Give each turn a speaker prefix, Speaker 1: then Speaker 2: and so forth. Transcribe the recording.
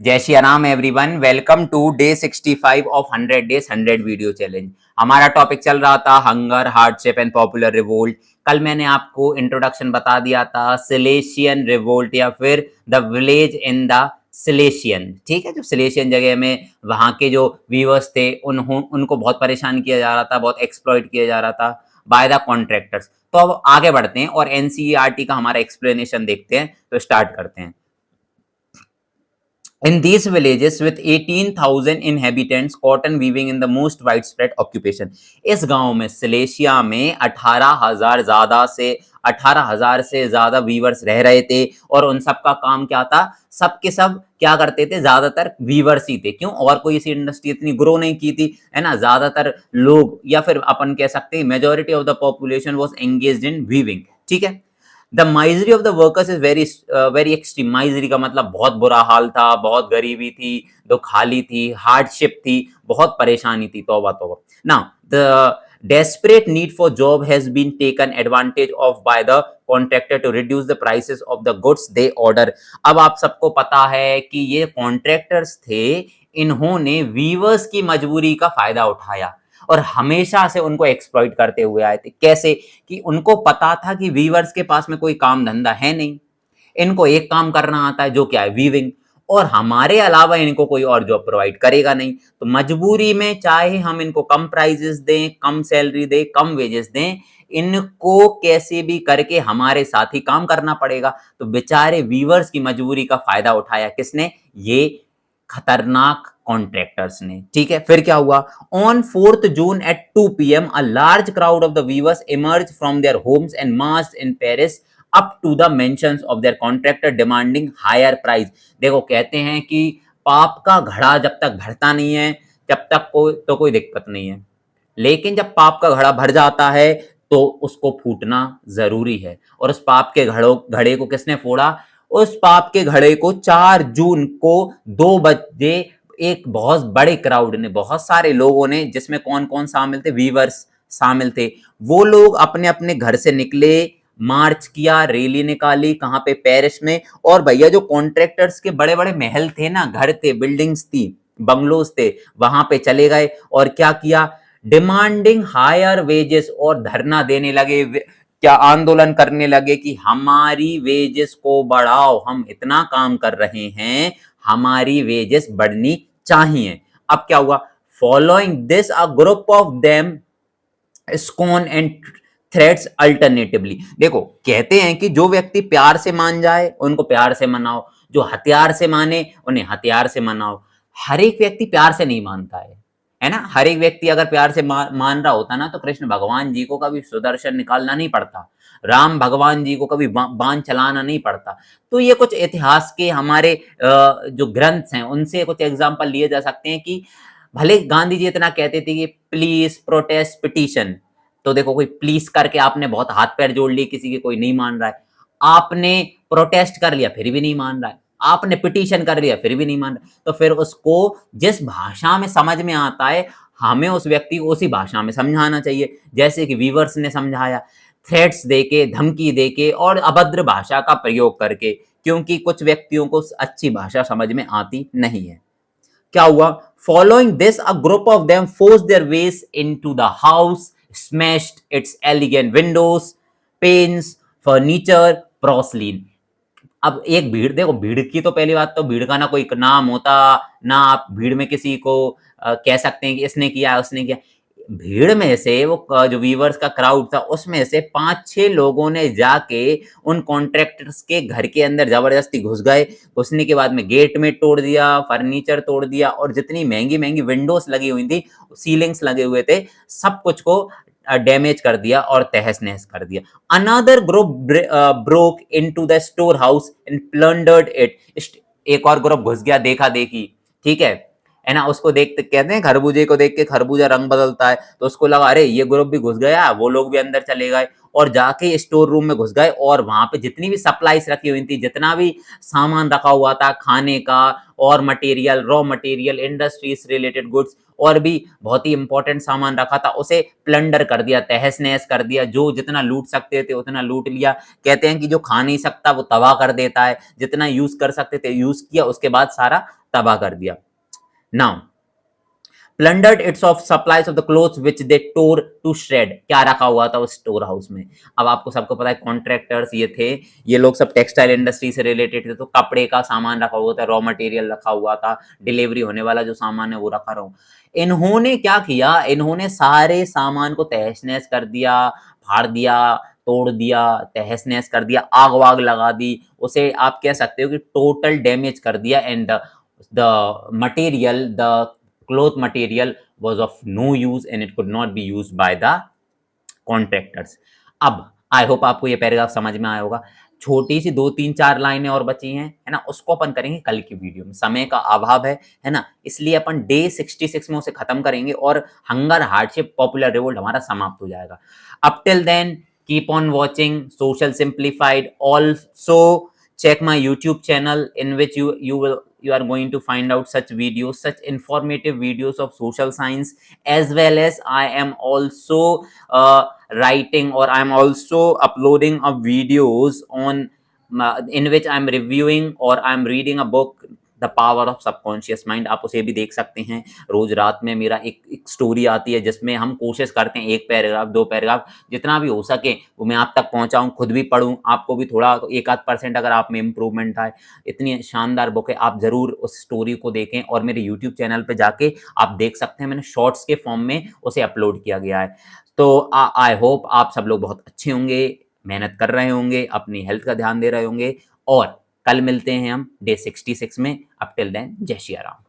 Speaker 1: जय Shri Ram everyone, welcome to day 65 of 100 days 100 video challenge. हमारा topic चल रहा था hunger, hardship and popular revolt. कल मैंने आपको इंट्रोडक्शन बता दिया था सिलेशियन रिवोल्ट या फिर द विलेज इन द सिलेशियन। ठीक है, जो सिलेशियन जगह में वहां के जो वीवर्स थे उनको बहुत परेशान किया जा रहा था, बहुत एक्सप्लॉइट किया जा रहा था बाय द कॉन्ट्रैक्टर्स। तो अब आगे बढ़ते हैं और एनसीईआरटी का हमारा एक्सप्लेनेशन देखते हैं। तो स्टार्ट करते हैं। In these villages with 18,000 inhabitants, cotton weaving in the most widespread occupation। इस गांव में सिलेशिया में 18,000 से ज्यादा वीवर्स रह रहे थे और उन सब का काम क्या था? सब के सब क्या करते थे? ज्यादातर वीवर्स ही थे। क्यों? और कोई ऐसी इंडस्ट्री इतनी ग्रो नहीं की थी, है ना। ज्यादातर लोग या फिर अपन कह सकते हैं majority of the population was engaged in weaving. ठीक है। The misery of the workers is very extreme. Misery का मतलब बहुत बुरा हाल था, बहुत गरीबी थी, दो खाली थी, हार्डशिप थी, बहुत परेशानी थी। तौबा तौबा। Now the desperate need for job has been taken advantage of by the contractor to reduce the prices of the goods they order। अब आप सबको पता है कि ये कॉन्ट्रैक्टर्स थे, इन्होंने वीवर्स की मजबूरी का फायदा उठाया और हमेशा से उनको एक्सप्लॉइट करते हुए आए थे। कैसे? कि उनको पता था कि वीवर्स के पास में कोई काम धंधा है नहीं, इनको एक काम करना आता है जो क्या है? वीविंग। और हमारे अलावा इनको कोई और जॉब प्रोवाइड करेगा नहीं, तो मजबूरी में चाहे हम इनको कम प्राइजेस दें, कम सैलरी दें, कम वेजेस दें, इनको कैसे भी करके हमारे साथ ही काम करना पड़ेगा। तो बेचारे वीवर्स की मजबूरी का फायदा उठाया किसने? ये खतरनाक कॉन्ट्रैक्टर्स ने। ठीक है, फिर क्या हुआ? On 4th June at 2 PM a large crowd of the weavers emerge from their homes and march in Paris up to the mansions of their contractor demanding higher price. देखो, कहते हैं कि पाप का घड़ा जब तक भरता नहीं है जब तक कोई दिक्कत नहीं है, लेकिन जब पाप का घड़ा भर जाता है तो उसको फूटना जरूरी है। और उस पाप के घड़े को किसने फोड़ा? उस पाप के घड़े को 4 जून को 2 बजे एक बहुत बड़े क्राउड ने, बहुत सारे लोगों ने, जिसमें कौन कौन शामिल थे? वीवर्स शामिल थे। वो लोग अपने अपने घर से निकले, मार्च किया, रैली निकाली। कहां पे? पेरिस में। और भैया जो कॉन्ट्रैक्टर्स के बड़े बड़े महल थे ना, घर थे, बिल्डिंग्स थी, बंगलोज थे, वहां पे चले गए और क्या किया? डिमांडिंग हायर वेजेस, और धरना देने लगे, क्या आंदोलन करने लगे कि हमारी वेजेस को बढ़ाओ, हम इतना काम कर रहे हैं, हमारी वेजेस बढ़नी चाहिए। अब क्या हुआ? Following this a group of them scorn and threats alternatively. देखो, कहते हैं कि जो व्यक्ति प्यार से मान जाए उनको प्यार से मनाओ, जो हथियार से माने उन्हें हथियार से मनाओ। हर एक व्यक्ति प्यार से नहीं मानता है ना। हर एक व्यक्ति अगर प्यार से मान रहा होता ना, तो कृष्ण भगवान जी को कभी सुदर्शन निकालना नहीं पड़ता, राम भगवान जी को कभी बाण चलाना नहीं पड़ता। तो ये कुछ इतिहास के हमारे जो ग्रंथ हैं उनसे कुछ एग्जाम्पल लिए जा सकते हैं कि भले गांधी जी इतना कहते थे कि प्लीज प्रोटेस्ट पिटीशन, तो देखो, कोई प्लीज करके आपने बहुत हाथ पैर जोड़ लिए किसी के, कोई नहीं मान रहा है। आपने प्रोटेस्ट कर लिया फिर भी नहीं मान रहा है, आपने पिटीशन कर लिया फिर भी नहीं मान रहा, तो फिर उसको जिस भाषा में समझ में आता है हमें उस व्यक्ति को उसी भाषा में समझाना चाहिए, जैसे कि वीवर्स ने समझाया, थ्रेट्स देके, धमकी देके और अभद्र भाषा का प्रयोग करके, क्योंकि कुछ व्यक्तियों को अच्छी भाषा समझ में आती नहीं है। क्या हुआ? Following this a group of them force their ways into the house, smashed its elegant windows, panes, furniture, porcelain. अब एक भीड़, देखो, भीड़ की तो पहली बात तो भीड़ का ना कोई नाम होता, ना आप भीड़ में किसी को कह सकते हैं कि इसने किया उसने किया। भीड़ में से वो जो वीवर्स का क्राउड था उसमें से 5-6 लोगों ने जाके उन कॉन्ट्रैक्टर्स के घर के अंदर जबरदस्ती घुस गए। घुसने के बाद में गेट में तोड़ दिया, फर्नीचर तोड़ दिया, और जितनी महंगी महंगी विंडोज लगी हुई थी, सीलिंग्स लगे हुए थे, सब कुछ को डैमेज कर दिया और तहस नहस कर दिया। Another group broke into the store house and plundered it. एक और ग्रुप घुस गया देखा देखी, ठीक है ना। उसको देखते, कहते हैं खरबूजे को देख के खरबूजा रंग बदलता है, तो उसको लगा अरे ये ग्रुप भी घुस गया, वो लोग भी अंदर चले गए और जाके स्टोर रूम में घुस गए और वहां पे जितनी भी सप्लाईज रखी हुई थी, जितना भी सामान रखा हुआ था खाने का और मटेरियल, रॉ मटेरियल, इंडस्ट्री से रिलेटेड गुड्स और भी बहुत ही इंपॉर्टेंट सामान रखा था, उसे प्लंडर कर दिया, तहस नहस कर दिया। जो जितना लूट सकते थे उतना लूट लिया। कहते हैं कि जो खा नहीं सकता वो तबाह कर देता है। जितना यूज कर सकते थे यूज किया, उसके बाद सारा तबाह कर दिया। Now plundered its of supplies of the clothes which they tore to shred। क्या रखा हुआ था उस स्टोर हाउस में? अब आपको सबको पता है कॉन्ट्रैक्टर्स ये थे, ये लोग सब टेक्सटाइल इंडस्ट्री से रिलेटेड थे, तो कपड़े का सामान रखा हुआ था, रॉ मटेरियल रखा हुआ था, डिलीवरी होने वाला जो सामान है वो रखा रहा। इन्होंने क्या किया, इन्होंने सारे सामान को तहस नहस कर दिया, फाड़ दिया, तोड़ दिया, तहस नहस कर दिया, आग वाग लगा दी, उसे आप कह सकते हो कि टोटल डैमेज कर दिया। And the material, the cloth material was of no use and it could not be used by the contractors। अब आई होप आपको ये पैराग्राफ समझ में आया होगा। छोटी सी 2-3-4 लाइनें और बची हैं, है ना, उसको अपन करेंगे कल की वीडियो में। समय का अभाव है ना, इसलिए अपन डे 66 में उसे खत्म करेंगे और हंगर, हार्डशिप, पॉपुलर रिवोल्ट हमारा समाप्त हो जाएगा। Up till then keep on watching social simplified. Also check my YouTube channel in which you are going to find out such videos, such informative videos of social science, as well as I am also writing, or I am also uploading a videos on in which I am reviewing or I am reading a book, the power of subconscious mind. आप उसे भी देख सकते हैं। रोज रात में मेरा एक स्टोरी आती है जिसमें हम कोशिश करते हैं 1 पैराग्राफ 2 पैराग्राफ जितना भी हो सके वो मैं आप तक पहुंचाऊं, खुद भी पढ़ूं, आपको भी थोड़ा 1-8% अगर आप में इंप्रूवमेंट आए। इतनी शानदार बुक है, आप जरूर उस स्टोरी को देखें और मेरे यूट्यूब चैनल पर जाके आप देख सकते हैं, मैंने शॉर्ट्स के फॉर्म में उसे अपलोड किया गया है। तो आई होप आप सब लोग बहुत अच्छे होंगे, मेहनत कर रहे होंगे, अपनी हेल्थ का ध्यान दे रहे होंगे और कल मिलते हैं हम डे 66 में। अप टिल देन जय श्री राम।